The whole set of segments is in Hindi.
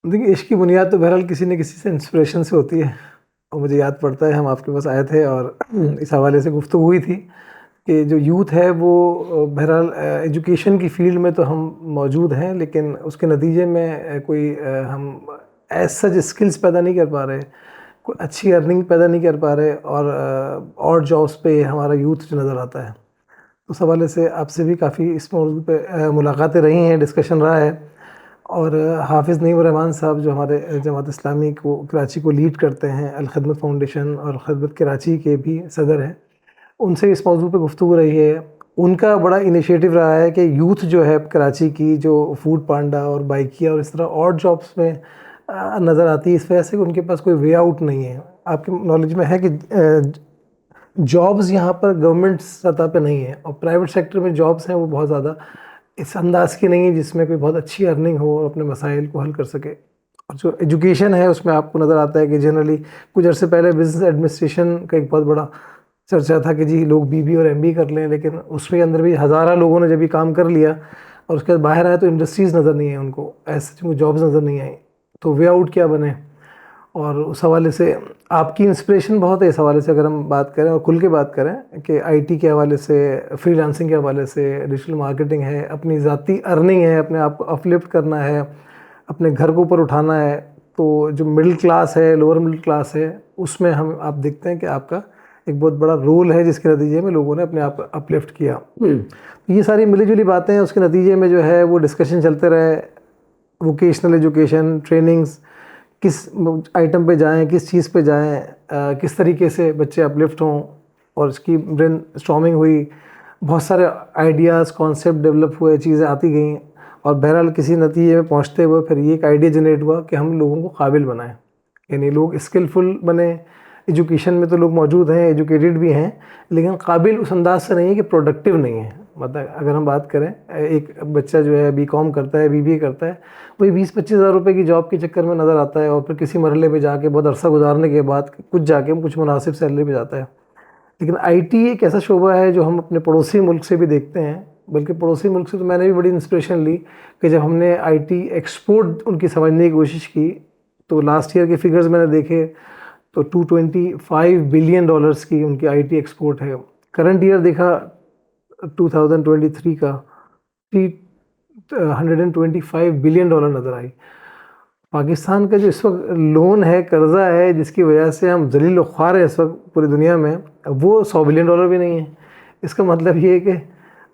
देखिए, इश्क की बुनियाद तो बहरहाल किसी न किसी से इंस्पिरेशन से होती है। और मुझे याद पड़ता है हम आपके पास आए थे और इस हवाले से गुफ्तगू हुई थी कि जो यूथ है वो बहरहाल एजुकेशन की फ़ील्ड में तो हम मौजूद हैं, लेकिन उसके नतीजे में कोई हम एज़ सच स्किल्स पैदा नहीं कर पा रहे, कोई अच्छी अर्निंग पैदा नहीं कर पा रहे और जॉब्स पे हमारा यूथ जो नज़र आता है। उस हवाले से आपसे भी काफ़ी इस मौजू पे मुलाकातें रही हैं, डिस्कशन रहा है। और हाफ़िज़ नईम रहमान साहब जो हमारे जमात इस्लामी को कराची को लीड करते हैं, अल खिदमत फाउंडेशन और खिदमत कराची के भी सदर हैं, उनसे इस मौजू पे गुफ्तगू रही है। उनका बड़ा इनिशिएटिव रहा है कि यूथ जो है कराची की, जो फूड पांडा और बाइकिया और इस तरह और जॉब्स में नज़र आती है, इस वजह से कि उनके पास कोई वे आउट नहीं है। आपके नॉलेज में है कि जॉब्स यहाँ पर गवर्नमेंट सतह पे नहीं है, और प्राइवेट सेक्टर में जॉब्स हैं वो बहुत ज़्यादा इस अंदाज़ की नहीं है जिसमें कोई बहुत अच्छी अर्निंग हो और अपने मसाइल को हल कर सके। और जो एजुकेशन है उसमें आपको नज़र आता है कि जनरली कुछ अर्से पहले बिज़नेस एडमिनिस्ट्रेशन का एक बहुत बड़ा चर्चा था कि जी लोग बीबी और एमबी कर लें, लेकिन उसमें अंदर भी हज़ारों लोगों ने जब ये काम कर लिया और उसके बाद बाहर आए तो इंडस्ट्रीज़ नज़र नहीं आई उनको, ऐसे जॉब्स नज़र नहीं आई। तो वे आउट क्या बने? और उस हवाले से आपकी इंस्पिरेशन बहुत है। इस हवाले से अगर हम बात करें और खुल के बात करें कि आईटी के हवाले से, फ्रीलांसिंग के हवाले से, डिजिटल मार्केटिंग है, अपनी ज़ाती अर्निंग है, अपने आप को अपलिफ्ट करना है, अपने घर को ऊपर उठाना है, तो जो मिडिल क्लास है, लोअर मिडिल क्लास है, उसमें हम आप देखते हैं कि आपका एक बहुत बड़ा रोल है जिसके नतीजे में लोगों ने अपने आप को अपलिफ्ट किया। तो ये सारी मिली जुली बातें हैं, उसके नतीजे में जो है वो डिस्कशन चलते रहे, वोकेशनल एजुकेशन, ट्रेनिंग्स, किस आइटम पे जाएं, किस चीज़ पे जाएं, किस तरीके से बच्चे अपलिफ्ट हों, और इसकी ब्रेन स्टॉर्मिंग हुई, बहुत सारे आइडियाज़, कॉन्सेप्ट डेवलप हुए, चीज़ें आती गईं, और बहरहाल किसी नतीजे में पहुंचते हुए फिर ये एक आइडिया जनरेट हुआ कि हम लोगों को काबिल बनाएं, यानी लोग स्किलफुल बने। एजुकेशन में तो लोग मौजूद हैं, एजुकेटेड भी हैं, लेकिन काबिल उस अंदाज से नहीं है कि प्रोडक्टिव नहीं है। मतलब अगर हम बात करें, एक बच्चा जो है बीकॉम करता है, बीबीए करता है, वही 20-25 हज़ार रुपये की जॉब के चक्कर में नज़र आता है, और फिर किसी मरहले पे जाके बहुत अरसा गुजारने के बाद कुछ जाके कुछ मुनासिब सैलरी पे जाता है। लेकिन आईटी एक ऐसा शोबा है जो हम अपने पड़ोसी मुल्क से भी देखते हैं, बल्कि पड़ोसी मुल्क से तो मैंने भी बड़ी इंस्पिरेशन ली कि जब हमने आईटी एक्सपोर्ट उनकी समझने की कोशिश की, तो लास्ट ईयर के फिगर्स मैंने देखे तो $225 बिलियन की उनकी आईटी एक्सपोर्ट है। करंट ईयर देखा 2023 का, 125 बिलियन डॉलर नज़र आई। पाकिस्तान का जो इस वक्त लोन है, कर्ज़ा है, जिसकी वजह से हम ज़लील व ख्वार हैं इस वक्त पूरी दुनिया में, वो $100 बिलियन भी नहीं है। इसका मतलब ये है कि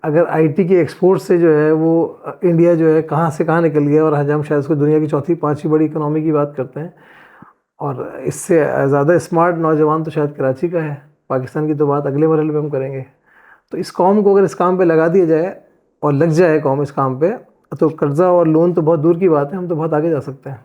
अगर आईटी की एक्सपोर्ट से जो है वो इंडिया जो है कहाँ से कहाँ निकल गया, और आज हम शायद उसको दुनिया की चौथी पाँचवीं बड़ी इकोनॉमी की बात करते हैं। और इससे ज़्यादा स्मार्ट नौजवान तो शायद कराची का है। पाकिस्तान की तो बात अगले मरहले पे हम करेंगे। तो इस कौम को अगर इस काम पे लगा दिया जाए और लग जाए कौम इस काम पे, तो कर्ज़ा और लोन तो बहुत दूर की बात है, हम तो बहुत आगे जा सकते हैं।